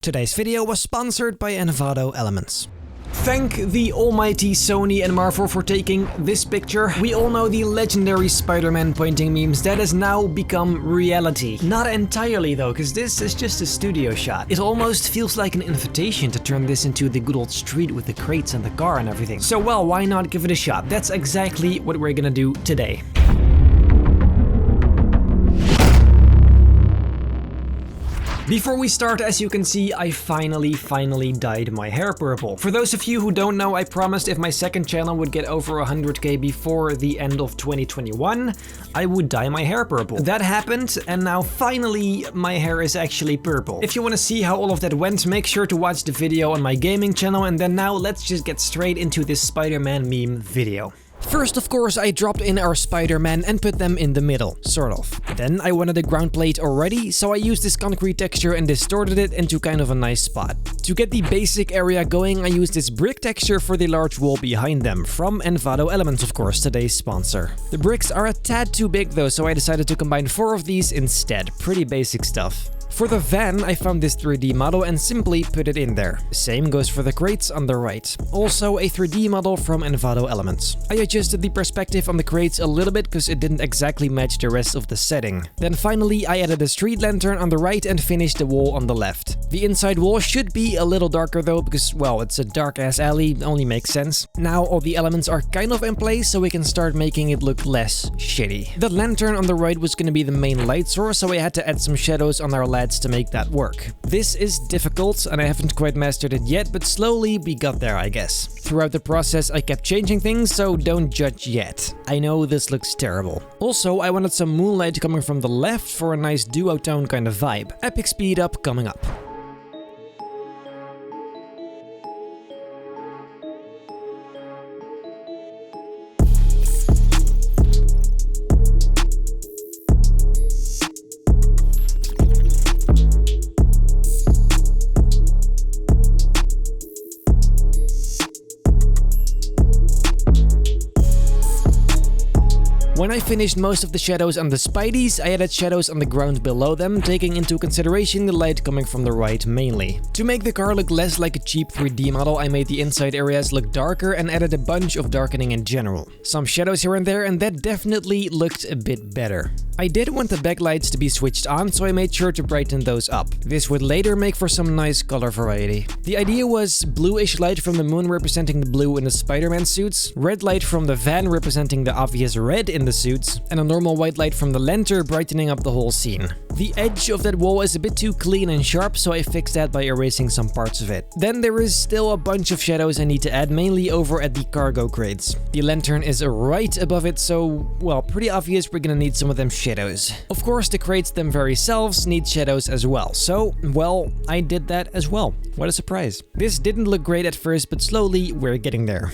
Today's video was sponsored by Envato Elements. Thank the almighty Sony and Marvel for taking this picture. We all know the legendary Spider-Man pointing memes that has now become reality. Not entirely though, because this is just a studio shot. It almost feels like an invitation to turn this into the good old street with the crates and the car and everything. So well, why not give it a shot? That's exactly what we're gonna do today. Before we start, as you can see, I finally dyed my hair purple. For those of you who don't know, I promised if my second channel would get over 100k before the end of 2021, I would dye my hair purple. That happened, and now finally my hair is actually purple. If you want to see how all of that went, make sure to watch the video on my gaming channel, and then now let's just get straight into this Spider-Man meme video. First, of course, I dropped in our Spider-Man and put them in the middle, sort of. Then I wanted a ground plate already, so I used this concrete texture and distorted it into kind of a nice spot. To get the basic area going, I used this brick texture for the large wall behind them, from Envato Elements, of course, today's sponsor. The bricks are a tad too big though, so I decided to combine 4 of these instead. Pretty basic stuff. For the van, I found this 3D model and simply put it in there. The same goes for the crates on the right. Also a 3D model from Envato Elements. I adjusted the perspective on the crates a little bit because it didn't exactly match the rest of the setting. Then finally, I added a street lantern on the right and finished the wall on the left. The inside wall should be a little darker though, because, well, it's a dark-ass alley, only makes sense. Now all the elements are kind of in place, so we can start making it look less shitty. The lantern on the right was going to be the main light source, so I had to add some shadows on our LEDs to make that work. This is difficult and I haven't quite mastered it yet, but slowly we got there, I guess. Throughout the process I kept changing things, so don't judge yet. I know this looks terrible. Also, I wanted some moonlight coming from the left for a nice duotone kind of vibe. Epic speed up coming up. When I finished most of the shadows on the Spideys, I added shadows on the ground below them, taking into consideration the light coming from the right mainly. To make the car look less like a cheap 3D model, I made the inside areas look darker and added a bunch of darkening in general. Some shadows here and there, and that definitely looked a bit better. I did want the backlights to be switched on, so I made sure to brighten those up. This would later make for some nice color variety. The idea was bluish light from the moon representing the blue in the Spider-Man suits, red light from the van representing the obvious red in the suits, and a normal white light from the lantern brightening up the whole scene. The edge of that wall is a bit too clean and sharp, so I fixed that by erasing some parts of it. Then there is still a bunch of shadows I need to add, mainly over at the cargo crates. The lantern is right above it, so, well, pretty obvious we're gonna need some of them shadows. Of course, the crates them very selves need shadows as well, so, well, I did that as well. What a surprise. This didn't look great at first, but slowly we're getting there.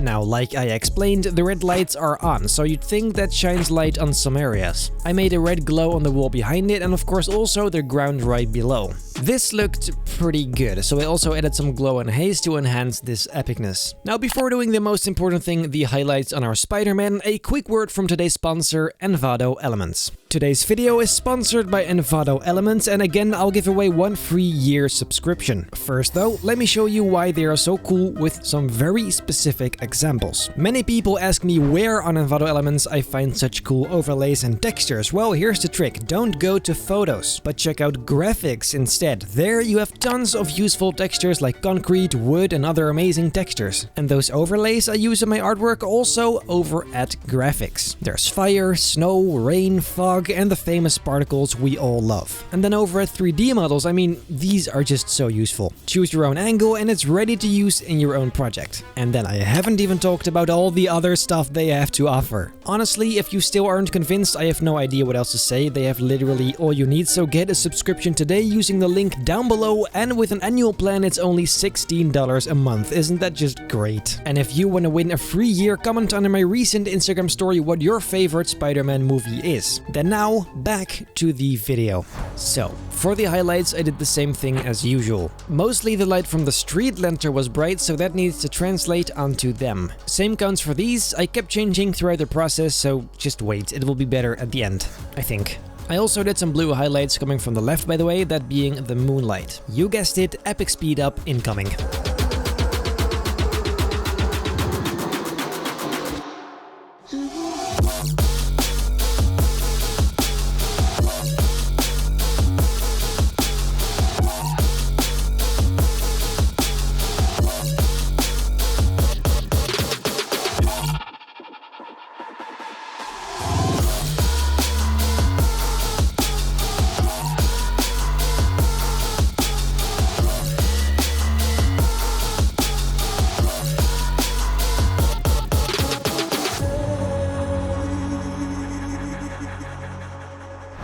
Now, like I explained, the red lights are on, so you'd think that shines light on some areas. I made a red glow on the wall behind it, and of course also the ground right below. This looked pretty good, so I also added some glow and haze to enhance this epicness. Now, before doing the most important thing, the highlights on our Spider-Man, a quick word from today's sponsor, Envato Elements. Today's video is sponsored by Envato Elements, and again, I'll give away 1 free year subscription. First though, let me show you why they are so cool with some very specific examples. Many people ask me where on Envato Elements I find such cool overlays and textures. Well, here's the trick. Don't go to photos, but check out graphics instead. There you have tons of useful textures like concrete, wood, and other amazing textures. And those overlays I use in my artwork also over at graphics. There's fire, snow, rain, fog, and the famous particles we all love. And then over at 3D models, I mean, these are just so useful. Choose your own angle and it's ready to use in your own project. And then I haven't even talked about all the other stuff they have to offer. Honestly, if you still aren't convinced, I have no idea what else to say. They have literally all you need, so get a subscription today using the link down below, and with an annual plan it's only $16 a month. Isn't that just great? And if you want to win a free year, comment under my recent Instagram story what your favorite Spider-Man movie is. Then now, back to the video. So, for the highlights I did the same thing as usual. Mostly the light from the street lantern was bright, so that needs to translate onto them. Same counts for these. I kept changing throughout the process, so just wait, it will be better at the end, I think. I also did some blue highlights coming from the left, by the way, that being the moonlight. You guessed it, epic speed up incoming.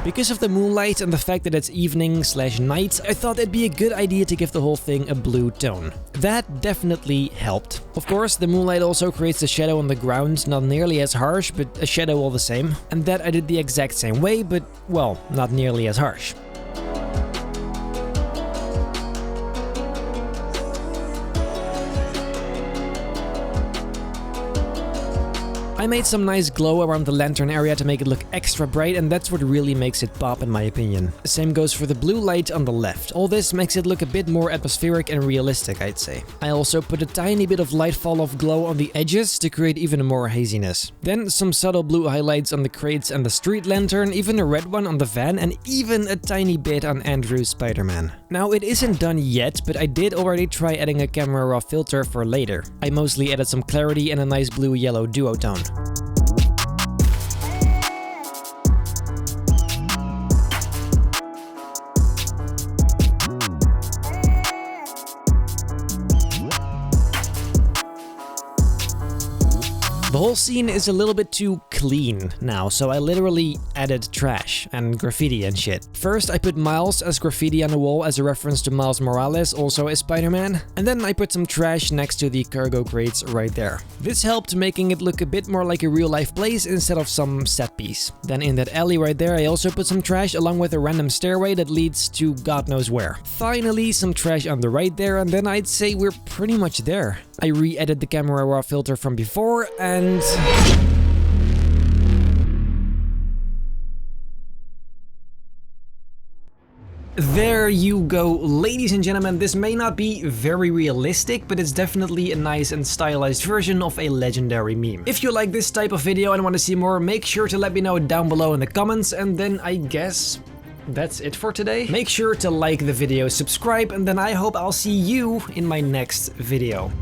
Because of the moonlight and the fact that it's evening/night, I thought it'd be a good idea to give the whole thing a blue tone. That definitely helped. Of course, the moonlight also creates a shadow on the ground, not nearly as harsh, but a shadow all the same. And that I did the exact same way, but, well, not nearly as harsh. I made some nice glow around the lantern area to make it look extra bright, and that's what really makes it pop in my opinion. Same goes for the blue light on the left. All this makes it look a bit more atmospheric and realistic, I'd say. I also put a tiny bit of light fall off glow on the edges to create even more haziness. Then some subtle blue highlights on the crates and the street lantern, even a red one on the van, and even a tiny bit on Andrew's Spider-Man. Now it isn't done yet, but I did already try adding a camera raw filter for later. I mostly added some clarity and a nice blue-yellow duotone. The whole scene is a little bit too clean now, so I literally added trash and graffiti and shit. First, I put Miles as graffiti on the wall as a reference to Miles Morales, also a Spider-Man, and then I put some trash next to the cargo crates right there. This helped making it look a bit more like a real-life place instead of some set piece. Then in that alley right there, I also put some trash along with a random stairway that leads to God knows where. Finally, some trash on the right there, and then I'd say we're pretty much there. I re-edited the camera raw filter from before, and there you go, ladies and gentlemen. This may not be very realistic, but it's definitely a nice and stylized version of a legendary meme. If you like this type of video and want to see more, make sure to let me know down below in the comments, and then I guess that's it for today. Make sure to like the video, subscribe, and then I hope I'll see you in my next video.